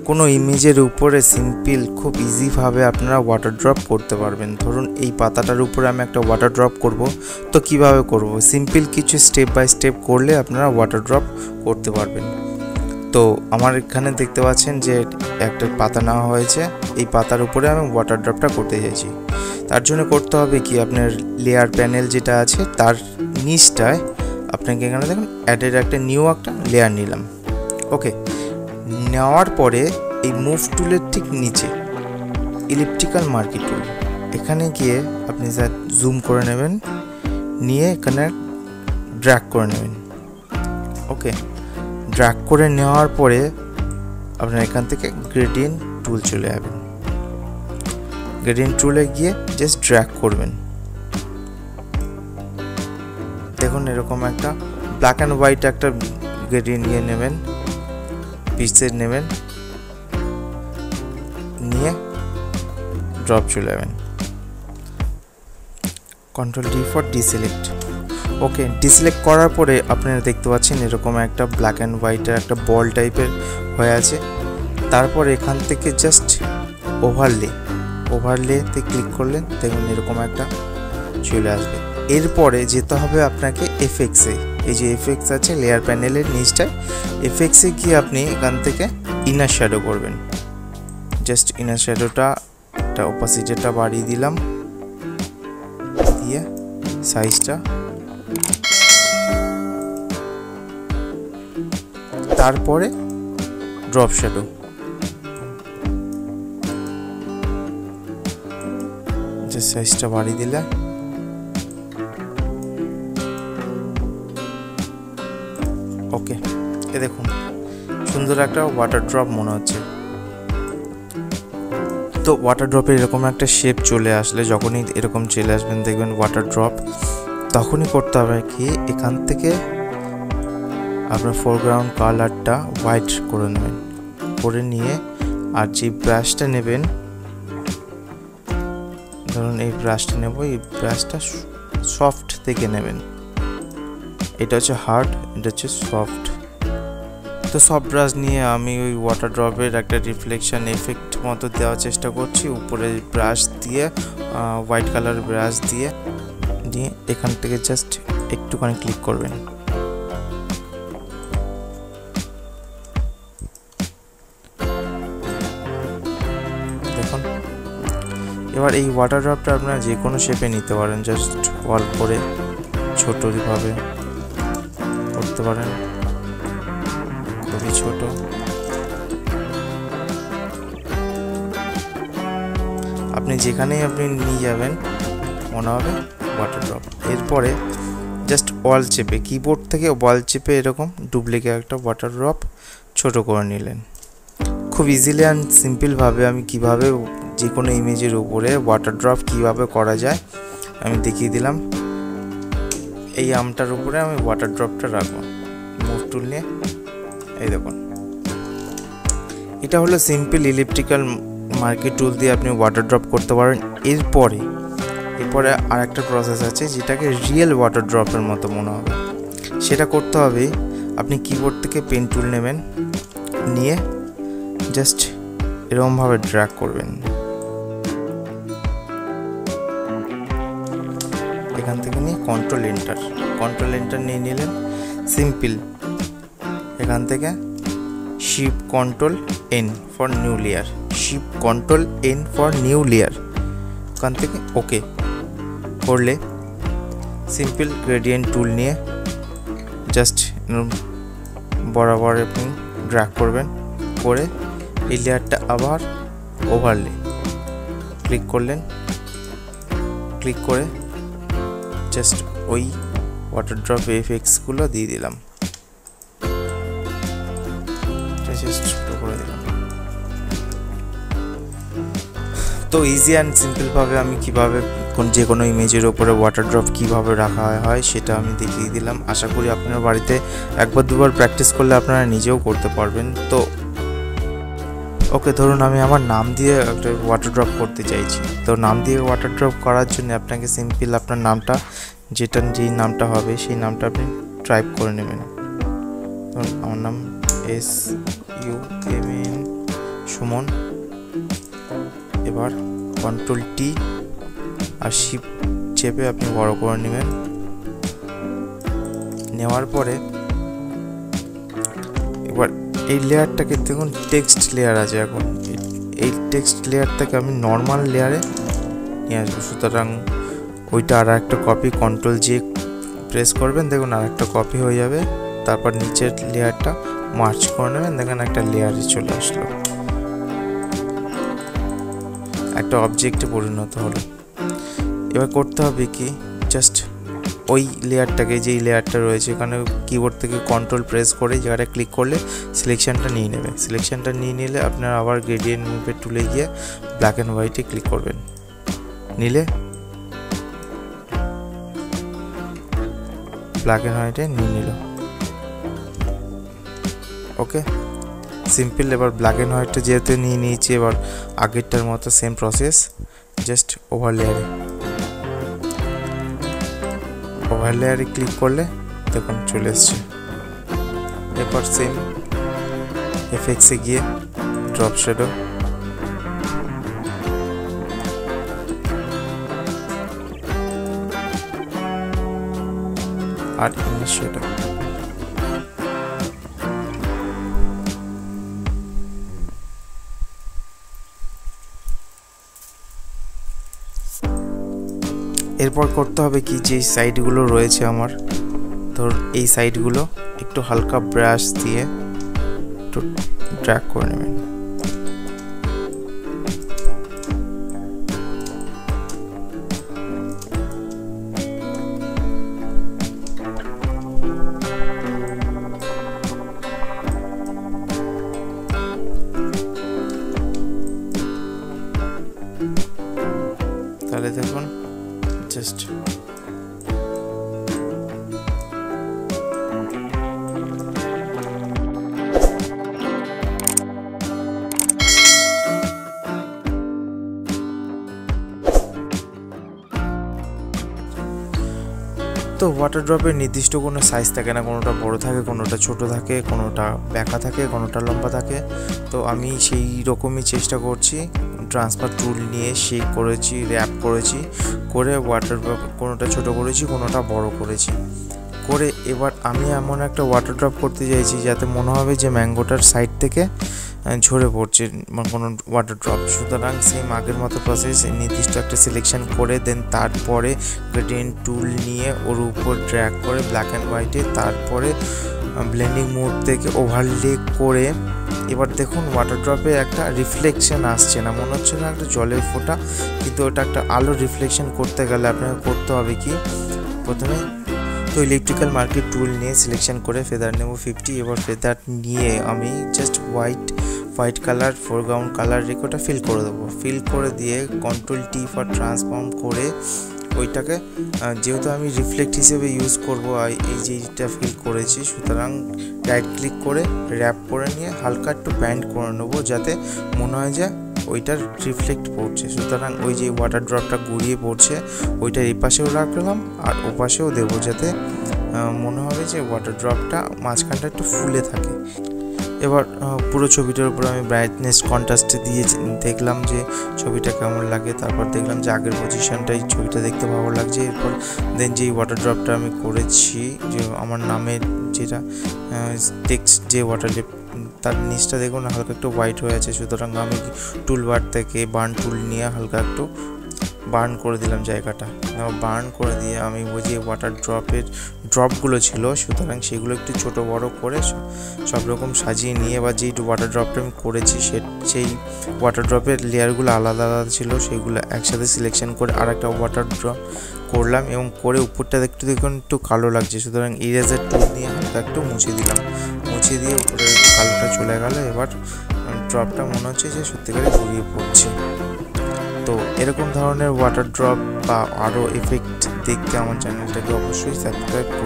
কোনো ইমেজের উপরে সিম্পল খুব ইজি ভাবে আপনারা ওয়াটার ড্রপ করতে পারবেন। ধরুন এই পাতাটার উপরে আমি একটা ওয়াটার ড্রপ করব, তো কিভাবে করব, সিম্পল কিছু স্টেপ বাই স্টেপ করলে আপনারা ওয়াটার ড্রপ করতে পারবেন। তো আমার এখানে দেখতে পাচ্ছেন যে একটা পাতা নেওয়া হয়েছে, এই পাতার উপরে আমি ওয়াটার ড্রপটা করতে চাইছি। তার জন্য করতে হবে কি, আপনার লেয়ার প্যানেল যেটা আছে তার নিচটায় আপনাকে এখানে দেখুন অ্যাডের একটা নিউ একটা লেয়ার নিলাম। ওকে, নেওয়ার পরে এই মুভ টুলের ঠিক নিচে ইলিপ্টিক্যাল মার্কি টুল, এখানে গিয়ে আপনি যা জুম করে নেবেন, নিয়ে এখানে ড্র্যাগ করে নেবেন। ওকে, ড্র্যাগ করে নেওয়ার পরে আপনার এখান থেকে গ্রেডিয়েন্ট টুল চলে যাবেন। গ্রেডিয়েন্ট টুলে গিয়ে জাস্ট ড্র্যাগ করবেন। দেখুন এরকম একটা ব্ল্যাক অ্যান্ড হোয়াইট একটা গ্রেডিয়েন্ট নিয়ে নেবেন, পিক্সেল নেবেন, নিয়ে ড্রপ চলে যাবেন। Control D for deselect. Okay, deselect করার পরে আপনারা দেখতে পাচ্ছেন এরকম একটা ব্ল্যাক অ্যান্ড হোয়াইটের একটা বল টাইপের হয়ে আছে। তারপর এখান থেকে জাস্ট ওভারলেতে ক্লিক করলেন, দেখুন এরকম একটা চলে আসবে। এরপরে যেতে হবে আপনাকে এফেক্টসে, এই যে এফেক্টস আছে লেয়ার প্যানেলের নিচটায়, এফেক্টসে গিয়ে আপনি এখান থেকে ইনার শ্যাডো করবেন। জাস্ট ইনার শ্যাডোটা অপাসিটিটা বাড়িয়ে দিলাম, দিয়ে সাইজটা, তারপরে ড্রপ শ্যাডো, যে সাইজটা বাড়িয়ে দিলে ওকে, এ দেখুন সুন্দর একটা ওয়াটার ড্রপ মনে হচ্ছে। তো ওয়াটার ড্রপের এরকম একটা শেপ চলে আসলে, যখনই এরকম চলে আসবেন দেখবেন ওয়াটার ড্রপ, তখনই করতে হবে কি, এখান থেকে আপনার ফোরগ্রাউন্ড কালারটা হোয়াইট করে নেবেন, করে নিয়ে আর যে ব্রাশটা নেবেন, ধরুন এই ব্রাশটা নেব, এই ব্রাশটা সফট থেকে নেবেন, এটা হচ্ছে হার্ড, এটা হচ্ছে সফট। তো সফট ব্রাশ নিয়ে আমি ওই ওয়াটার ড্রপের একটা রিফ্লেকশন এফেক্ট মতো দেওয়ার চেষ্টা করছি, উপরে ব্রাশ দিয়ে হোয়াইট কালার ব্রাশ দিয়ে এখান থেকে জাস্ট একটুখানি ক্লিক করবেন। দেখুন এবার এই ওয়াটার ড্রপটা আপনারা যে কোনো শেপে নিতে পারেন, জাস্ট ওয়াল করে ছোটভাবে করতে পারেন, খুবই ছোট। আপনি যেখানেই আপনি নিয়ে যাবেন মনে হবে ওয়াটার ড্রপ। এরপরে জাস্ট ওয়াল চেপে, কিবোর্ড থেকে ওয়াল চেপে এরকম ডুপ্লিকেট একটা ওয়াটার ড্রপ ছোট করে নিলেন। খুব ইজিলি অ্যান্ড সিম্পলভাবে আমি কিভাবে যে কোনো ইমেজের উপরে ওয়াটার ড্রপ কিভাবে করা যায় আমি দেখিয়ে দিলাম। এই আমটার উপরে আমি ওয়াটার ড্রপটা রাখবো, মুভ টুল নিয়ে, এই দেখুন এটা হলো সিম্পল ইলিপ্টিক্যাল মার্কি টুল দিয়ে আপনি ওয়াটার ড্রপ করতে পারেন। এরপরে আর একটা প্রসেস আছে যেটাকে রিয়েল ওয়াটার ড্রপের মতো মনে হবে, সেটা করতে হবে আপনি কিবোর্ড থেকে পেন টুল নেবেন, নিয়ে জাস্ট এরকমভাবে ড্র্যাগ করবেন, এখান থেকে নিয়ে কন্ট্রোল এন্টার নিয়ে নিলেন। সিম্পল এখান থেকে shift control N for new layer, shift control N for new layer, এখান থেকে ওকে করলে সিম্পল গ্রেডিয়েন্ট টুল নিয়ে জাস্ট বরাবর আপনি ড্র্যাগ করবেন, করে এই লেয়ারটা আবার ওভারলে ক্লিক করলেন, ক্লিক করে জাস্ট ওই ওয়াটার ড্রপ এফেক্টসগুলো দিয়ে দিলাম, করে দিলাম। তো ইজি অ্যান্ড সিম্পলভাবে আমি কীভাবে যে কোনো ইমেজের ওপরে ওয়াটার ড্রপ কীভাবে রাখা হয় সেটা আমি দেখিয়ে দিলাম। আশা করি আপনার বাড়িতে একবার দুবার প্র্যাকটিস করলে আপনারা নিজেও করতে পারবেন। তো ওকে, ধরুন আমি আমার নাম দিয়ে একটা ওয়াটার ড্রপ করতে চাইছি। তো নাম দিয়ে ওয়াটার ড্রপ করার জন্য আপনাকে সিম্পল আপনার নামটা যেই নামটা হবে সেই নামটা আপনি টাইপ করে নেবেন। ধরুন আমার নাম SUMN সুমন। এবার কন্ট্রোল টি আর শিফট চেপে আপনি বড় করে নেবেন। নেওয়ার পরে এবার এই লেয়ারটাকে দেখুন টেক্সট লেয়ার আছে, এখন এই টেক্সট লেয়ারটাকে আমি নর্মাল লেয়ারে নিয়ে আসবো। সুতরাং ওইটা আর একটা কপি, কন্ট্রোল জে প্রেস করবেন, দেখুন আর একটা কপি হয়ে যাবে। তারপর নিচের লেয়ারটা মার্চ করে নেবেন, দেখেন একটা লেয়ারে চলে আসলো, একটা অবজেক্টে পরিণত হলো। এবার করতে হবে কি, জাস্ট ওই লেয়ারটাকে, যেই লেয়ারটা রয়েছে এখানে কিবোর্ড থেকে কন্ট্রোল প্রেস করে জায়গাটা ক্লিক করলে সিলেকশনটা নিয়ে নেবে। সিলেকশনটা নিয়ে নিলে আপনারা আবার গ্রেডিয়েন্ট মুভের টুলে গিয়ে ব্ল্যাক অ্যান্ড হোয়াইটে ক্লিক করবেন। নিলে ব্ল্যাক অ্যান্ড হোয়াইটে নিয়ে নিল। ওকে, সিম্পল। এবার ব্ল্যাক অ্যান্ড হোয়াইটটা যেহেতু নিয়ে নিয়েছি, এবার আগেরটার মতো সেম প্রসেস, জাস্ট ওভার লেয়ারে ক্লিক করলে দেখুন চলে এসছে। এরপর সেম এফেক্টসে গিয়ে ড্রপ শ্যাডো, আর ইমেজ শ্যাডো। এরপর করতে হবে কি, যে সাইডগুলো রয়েছে আমার, ধরুন এই সাইডগুলো একটু হালকা ব্রাশ দিয়ে একটু ড্র্যাগ করে নেবেন। তাহলে দেখুন জাস্ট তো ওয়াটার ড্রপের নির্দিষ্ট কোনো সাইজ থাকে না, কোনোটা বড় থাকে, কোনোটা ছোট থাকে, কোনোটা ব্যাকা থাকে, কোনোটা লম্বা থাকে। তো আমি সেই রকমই চেষ্টা করছি, ট্রান্সফার টুল নিয়ে শেক করেছি, র্যাপ করেছি, করে ওয়াটার ড্রপ কোনোটা ছোট করেছি, কোনোটা বড় করেছি করে। এবার আমি এমন একটা ওয়াটার ড্রপ করতে চাইছি যাতে মনে হবে যে ম্যাঙ্গোটার সাইড থেকে ঝরে পড়ছে কোনো ওয়াটার ড্রপ। সুতরাং সেম আগের মতো প্রসেস, নির্দিষ্ট একটা সিলেকশন করে দেন তারপরে গ্রেডিয়েন্ট টুল নিয়ে ওর উপর ড্র্যাগ করে ব্ল্যাক অ্যান্ড হোয়াইটে, তারপরে ব্লেন্ডিং মোড থেকে ওভারলে করে। এবার দেখুন ওয়াটার ড্রপে একটা রিফ্লেকশন আসছে না, মনে হচ্ছে না একটা জলের ফোঁটা, কিন্তু ওটা একটা আলো রিফ্লেকশন করতে গেলে আপনাকে করতে হবে কি, প্রথমে তো ইলেকট্রিক্যাল মার্কেট টুল নিয়ে সিলেকশন করে ফেদার নেব 50। এবার ফেদার নিয়ে আমি just white colour foreground colour রেখে ওটা ফিল করে দেবো। ফিল করে দিয়ে কন্ট্রোল টি ফর ট্রান্সফর্ম করে ওইটাকে, যেহেতু আমি রিফ্লেক্ট হিসেবে ইউজ করব এই যেটা ফিল করেছি, সুতরাং রাইট ক্লিক করে র্যাপ করে নিয়ে হালকা একটু ব্যান্ড করে নেবো যাতে মনে হয় যে ওইটার রিফ্লেক্ট পড়ছে। সুতরাং ওই যে ওয়াটার ড্রপটা ঘুরিয়ে পড়ছে ওইটার এই পাশেও রাখলাম আর ও পাশেও দেবো, যাতে মনে হবে যে ওয়াটার ড্রপটা মাঝখানটা একটু ফুলে থাকে। এবার পুরো ছবিটার উপর আমি ব্রাইটনেস কন্ট্রাস্ট দিয়ে দেখলাম যে ছবিটা কেমন লাগে। তারপর দেখলাম যে আগের পজিশনটাই ছবিটা দেখতে ভালো লাগছে। এরপর দেন যেই ওয়াটার ড্রপটা আমি করেছি, যে আমার নামের যেটা টেক্সট যে ওয়াটার লিপ, তার নিচটা দেখুন হালকা একটু হোয়াইট হয়ে আছে। সুতরাং আমি টুল বার থেকে বার্ন টুল নিয়ে হালকা একটু বার্ন করে দিলাম জায়গাটা। বার্ন করে দিয়ে আমি ওই যে ওয়াটার ড্রপগুলো ছিল, সুতরাং সেগুলো একটু ছোট বড় করে সব রকম সাজিয়ে নিয়ে, বা যেই ওয়াটার ড্রপটা আমি করেছি সেই ওয়াটার ড্রপের লেয়ারগুলো আলাদা আলাদা ছিল, সেগুলো একসাথে সিলেকশন করে আর একটা ওয়াটার ড্রপ করলাম। এবং করে উপরটা একটু দেখুন একটু কালো লাগছে, সুতরাং ইরেজার টুল দিয়ে হালকা একটু মুছে দিলাম। মুছে দিয়ে উপরে কালোটা চলে গেল। এবার ড্রপটা মনে হচ্ছে যে সত্যিকারে ঘুরিয়ে পড়ছে। তো এরকম ধরনের ওয়াটার ড্রপ বা আরও এফেক্ট দেখতে আমার চ্যানেলটাকে অবশ্যই সাবস্ক্রাইব করুন।